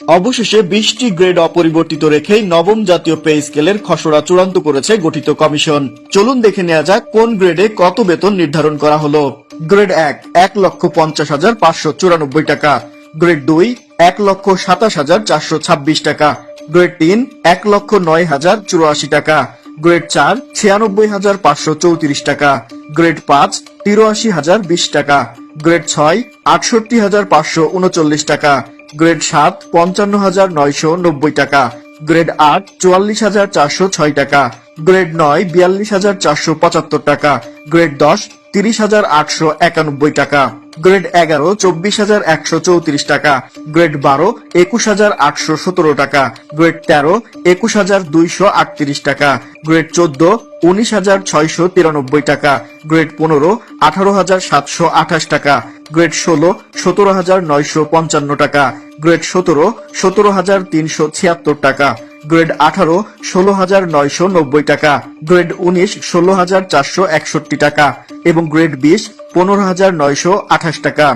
অবশেষে 20টি গ্রেড অপরিবর্তিত রেখেই নবম জাতীয় পে স্কেলের খসড়া চূড়ান্ত করেছে গঠিত কমিশন। চলুন দেখে নেওয়া যাক কোন গ্রেডে কত বেতন নির্ধারণ করা হলো। গ্রেড 1 1,50,594 টাকা, গ্রেড 2 1,27,426 টাকা, গ্রেড 3 1,09,084 টাকা, গ্রেড 4 96,534 টাকা, গ্রেড 5 83,020 টাকা, গ্রেড 6 68,539 টাকা, গ্রেড 7 55,990 টাকা, গ্রেড 8 44,406 টাকা, গ্রেড 9 42,475 টাকা, গ্রেড 10 30,891 টাকা, গ্রেড 11 24,134 টাকা, গ্রেড 12 21,817 টাকা, গ্রেড 13 21,238 টাকা, গ্রেড 14 19,693 টাকা, গ্রেড 15 18,728 টাকা, গ্রেড 16 17,955 টাকা, গ্রেড 17 17,376 টাকা, গ্রেড 18 16,990 টাকা, গ্রেড 19 16,461 টাকা এবং গ্রেড 20 15,928 টাকা।